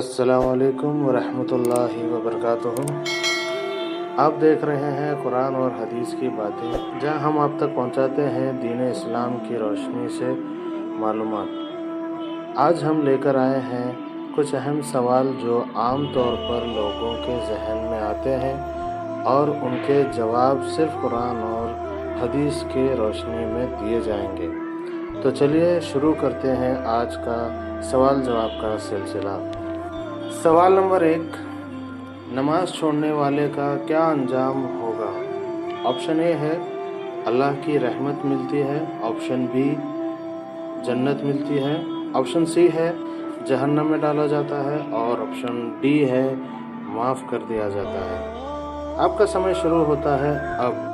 अस्सलाम वालेकुम वरहमतुल्लाहि वबरकातुहू। आप देख रहे हैं कुरान और हदीस की बातें, जहां हम आप तक पहुंचाते हैं दीन इस्लाम की रोशनी से मालूमात। आज हम लेकर आए हैं कुछ अहम सवाल जो आम तौर पर लोगों के जहन में आते हैं और उनके जवाब सिर्फ कुरान और हदीस के रोशनी में दिए जाएंगे। तो चलिए शुरू करते हैं आज का सवाल जवाब का सिलसिला। सवाल नंबर 1, नमाज छोड़ने वाले का क्या अंजाम होगा? ऑप्शन ए है अल्लाह की रहमत मिलती है, ऑप्शन बी जन्नत मिलती है, ऑप्शन सी है जहन्नम में डाला जाता है और ऑप्शन डी है माफ़ कर दिया जाता है। आपका समय शुरू होता है अब।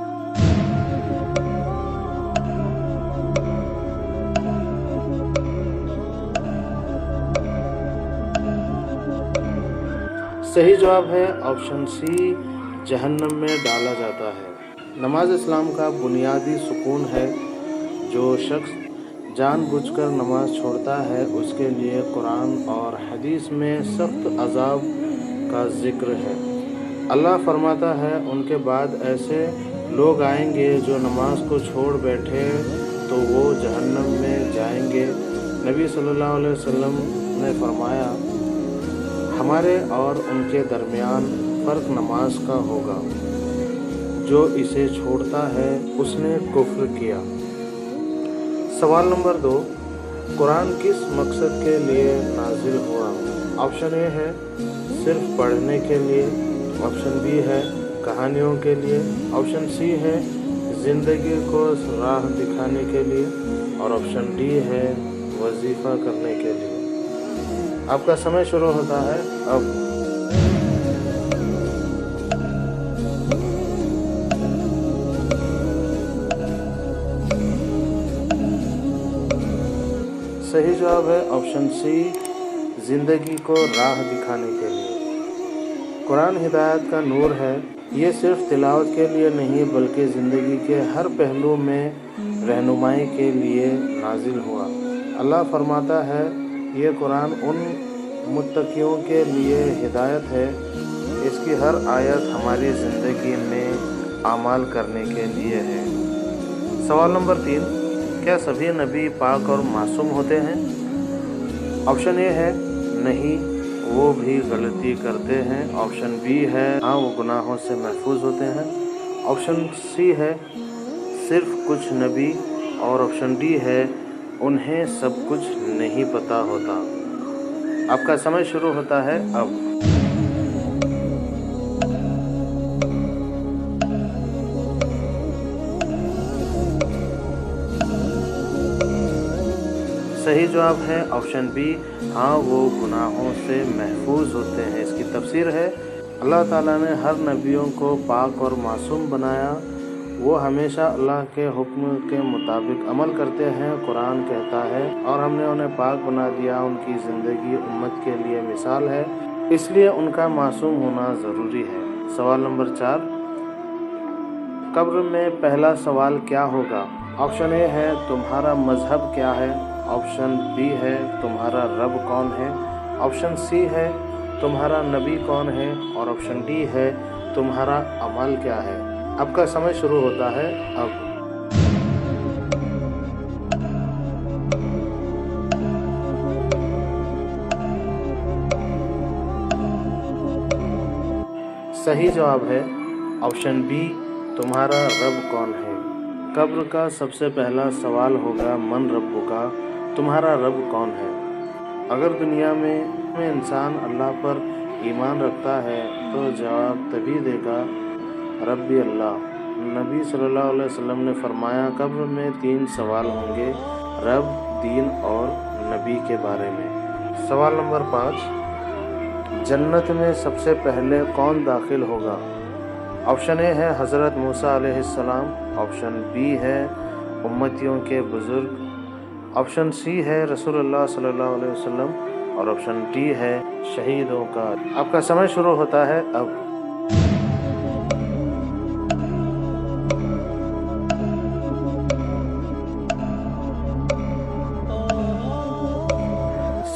सही जवाब है ऑप्शन सी, जहन्नम में डाला जाता है। नमाज इस्लाम का बुनियादी सुकून है। जो शख्स जानबूझकर नमाज छोड़ता है उसके लिए कुरान और हदीस में सख्त अज़ाब का जिक्र है। अल्लाह फरमाता है, उनके बाद ऐसे लोग आएंगे जो नमाज को छोड़ बैठे तो वो जहन्नम में जाएंगे। नबी सल्लल्लाहु अलैहि वसल्लम ने फरमाया, हमारे और उनके दरमियान फ़र्क नमाज का होगा। जो इसे छोड़ता है उसने कुफ्र किया। सवाल नंबर 2, कुरान किस मकसद के लिए नाजिल हुआ? ऑप्शन ए है सिर्फ पढ़ने के लिए, ऑप्शन बी है कहानियों के लिए, ऑप्शन सी है ज़िंदगी को राह दिखाने के लिए और ऑप्शन डी है वजीफ़ा करने के लिए। आपका समय शुरू होता है अब। सही जवाब है ऑप्शन सी, ज़िंदगी को राह दिखाने के लिए। कुरान हिदायत का नूर है। ये सिर्फ तिलावत के लिए नहीं बल्कि ज़िंदगी के हर पहलू में रहनुमाई के लिए नाजिल हुआ। अल्लाह फरमाता है, ये कुरान उन मुत्तकियों के लिए हिदायत है। इसकी हर आयत हमारी ज़िंदगी में आमाल करने के लिए है। सवाल नंबर 3, क्या सभी नबी पाक और मासूम होते हैं? ऑप्शन ए है नहीं, वो भी गलती करते हैं, ऑप्शन बी है हाँ, वो गुनाहों से महफूज होते हैं, ऑप्शन सी है सिर्फ कुछ नबी और ऑप्शन डी है उन्हें सब कुछ नहीं पता होता। आपका समय शुरू होता है अब। सही जवाब है ऑप्शन बी, हाँ वो गुनाहों से महफूज होते हैं। इसकी तफसीर है, अल्लाह ताला ने हर नबियों को पाक और मासूम बनाया। वो हमेशा अल्लाह के हुक्म के मुताबिक अमल करते हैं। कुरान कहता है, और हमने उन्हें पाक बना दिया। उनकी ज़िंदगी उम्मत के लिए मिसाल है, इसलिए उनका मासूम होना ज़रूरी है। सवाल नंबर 4, कब्र में पहला सवाल क्या होगा? ऑप्शन ए है तुम्हारा मज़हब क्या है, ऑप्शन बी है तुम्हारा रब कौन है, ऑप्शन सी है तुम्हारा नबी कौन है और ऑप्शन डी है तुम्हारा अमल क्या है। आपका समय शुरू होता है अब। सही जवाब है ऑप्शन बी, तुम्हारा रब कौन है। कब्र का सबसे पहला सवाल होगा मन रब्बुका, तुम्हारा रब कौन है। अगर दुनिया में इंसान अल्लाह पर ईमान रखता है तो जवाब तभी देगा रब्बी अल्लाह। नबी सल्लल्लाहु अलैहि वसल्लम ने फरमाया, कब्र में 3 सवाल होंगे, रब, दीन और नबी के बारे में। सवाल नंबर 5, जन्नत में सबसे पहले कौन दाखिल होगा? ऑप्शन ए है हज़रत मूसा अलैहिस्सलाम, ऑप्शन बी है उम्मतियों के बुज़ुर्ग, ऑप्शन सी है रसूलुल्लाह सल्लल्लाहु अलैहि वसल्लम और ऑप्शन डी है शहीदों का। आपका समय शुरू होता है अब।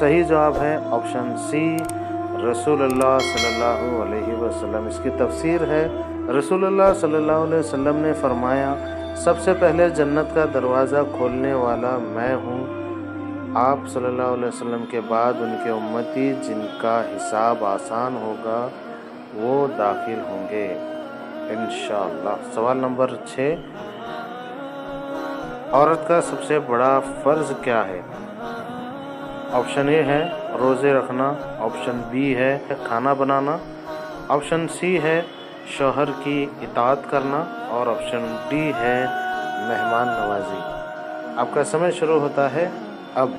सही जवाब है ऑप्शन सी, رسول اللہ صلی اللہ علیہ وسلم۔ اس کی تفسیر ہے، رسول اللہ صلی اللہ علیہ وسلم نے فرمایا، سب سے پہلے جنت کا دروازہ کھولنے والا میں ہوں۔ آپ صلی اللہ علیہ وسلم کے بعد ان کے امتی جن کا حساب آسان ہوگا وہ داخل ہوں گے انشاءاللہ۔ سوال نمبر 6، عورت کا سب سے بڑا فرض کیا ہے؟ آپشن اے ہے روزے رکھنا، آپشن بی ہے کھانا بنانا، آپشن سی ہے شوہر کی اطاعت کرنا، اور آپشن ڈی ہے مہمان نوازی۔ آپ کا سمے شروع ہوتا ہے اب۔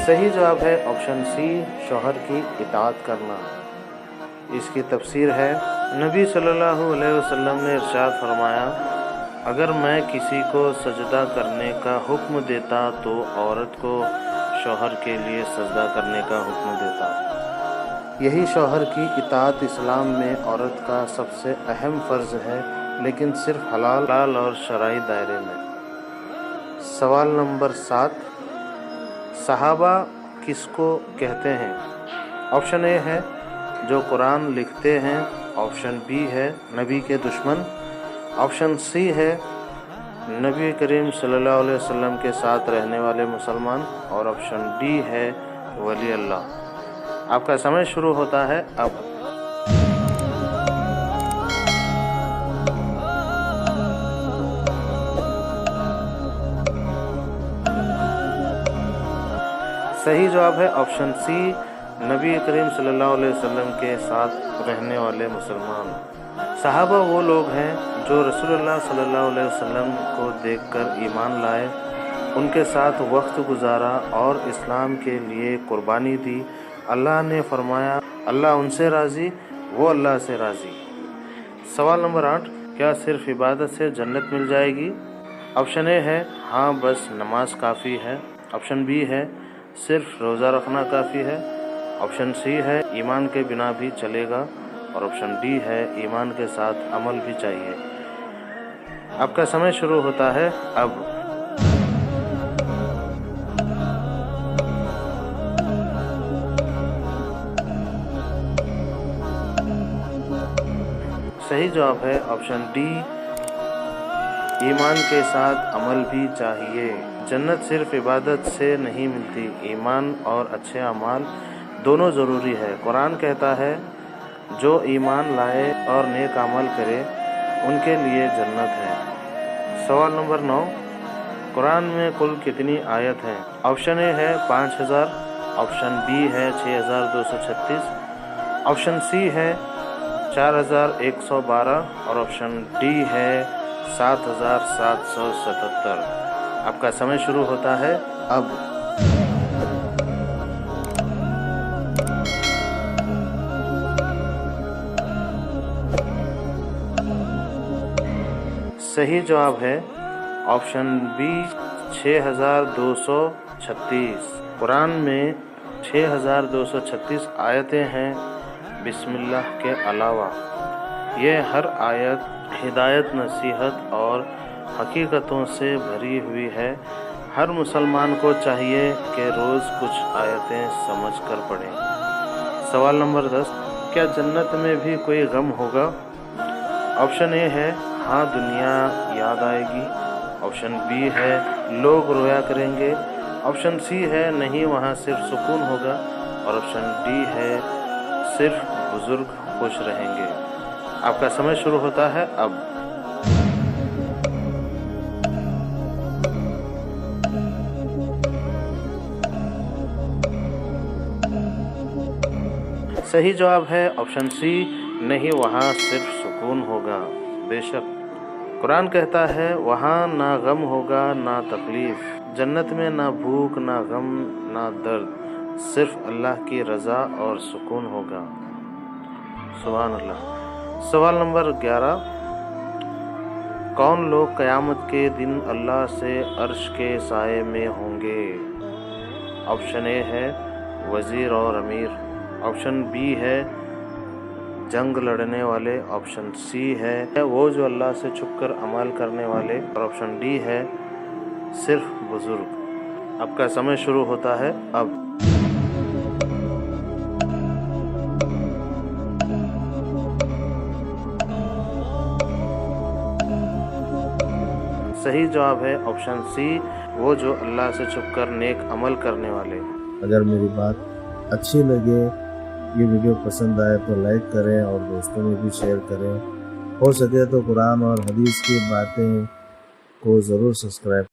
صحیح جواب ہے آپشن سی، شوہر کی اطاعت کرنا۔ اس کی تفسیر ہے، نبی صلی اللہ علیہ وسلم نے ارشاد فرمایا، اگر میں کسی کو سجدہ کرنے کا حکم دیتا تو عورت کو شوہر کے لیے سجدہ کرنے کا حکم دیتا۔ یہی شوہر کی اطاعت اسلام میں عورت کا سب سے اہم فرض ہے، لیکن صرف حلال اور شرعی دائرے میں۔ سوال نمبر 7، صحابہ کس کو کہتے ہیں؟ آپشن اے ہے جو قرآن لکھتے ہیں، آپشن بی ہے نبی کے دشمن، آپشن سی ہے نبی کریم صلی اللہ علیہ وسلم کے ساتھ رہنے والے مسلمان، اور آپشن ڈی ہے ولی اللہ۔ آپ کا سمے شروع ہوتا ہے اب۔ صحیح جواب ہے آپشن سی، نبی کریم صلی اللہ علیہ وسلم کے ساتھ رہنے والے مسلمان۔ صحابہ وہ لوگ ہیں جو رسول اللہ صلی اللہ علیہ وسلم کو دیکھ کر ایمان لائے، ان کے ساتھ وقت گزارا اور اسلام کے لیے قربانی دی۔ اللہ نے فرمایا، اللہ ان سے راضی، وہ اللہ سے راضی۔ سوال نمبر 8، کیا صرف عبادت سے جنت مل جائے گی؟ آپشن اے ہے ہاں بس نماز کافی ہے، آپشن بی ہے صرف روزہ رکھنا کافی ہے، آپشن سی ہے ایمان کے بنا بھی چلے گا، اور آپشن ڈی ہے ایمان کے ساتھ عمل بھی چاہیے۔ آپ کا سمے شروع ہوتا ہے اب۔ صحیح جواب ہے آپشن ڈی، ایمان کے ساتھ عمل بھی چاہیے۔ جنت صرف عبادت سے نہیں ملتی، ایمان اور اچھے اعمال دونوں ضروری ہے۔ قرآن کہتا ہے، جو ایمان لائے اور نیک عمل کرے ان کے لیے جنت ہے۔ سوال نمبر 9، قرآن میں کل کتنی آیت ہیں؟ آپشن اے ہے 5000، آپشن بی ہے 6236، آپشن سی ہے 4112، اور آپشن ڈی ہے 7777۔ آپ کا سمے شروع ہوتا ہے اب۔ صحیح جواب ہے آپشن بی 6236۔ قرآن میں 6236 آیتیں ہیں بسم اللہ کے علاوہ۔ یہ ہر آیت ہدایت، نصیحت اور حقیقتوں سے بھری ہوئی ہے۔ ہر مسلمان کو چاہیے کہ روز کچھ آیتیں سمجھ کر پڑھیں۔ سوال نمبر 10، کیا جنت میں بھی کوئی غم ہوگا؟ آپشن اے ہے ہاں دنیا یاد آئے گی، آپشن بی ہے لوگ رویا کریں گے، آپشن سی ہے نہیں وہاں صرف سکون ہوگا، اور آپشن ڈی ہے صرف بزرگ خوش رہیں گے۔ آپ کا سمے شروع ہوتا ہے اب۔ صحیح جواب ہے آپشن سی، نہیں وہاں صرف سکون ہوگا۔ بے شک قرآن کہتا ہے، وہاں نہ غم ہوگا نہ تکلیف، جنت میں نہ بھوک نہ غم نہ درد، صرف اللہ کی رضا اور سکون ہوگا۔ سبحان اللہ۔ سوال نمبر 11، کون لوگ قیامت کے دن اللہ سے عرش کے سائے میں ہوں گے؟ آپشن اے ہے وزیر اور امیر، آپشن بی ہے जंग लड़ने वाले, ऑप्शन सी है वो जो अल्लाह से छुप कर अमल करने वाले, और ऑप्शन डी है सिर्फ बुजुर्ग। आपका समय शुरू होता है अब। सही जवाब है ऑप्शन सी, वो जो अल्लाह से छुपकर नेक अमल करने वाले। अगर मेरी बात अच्छी लगे, ये वीडियो पसंद आए तो लाइक करें और दोस्तों में भी शेयर करें। हो सके तो कुरान और हदीस की बातें को ज़रूर सब्सक्राइब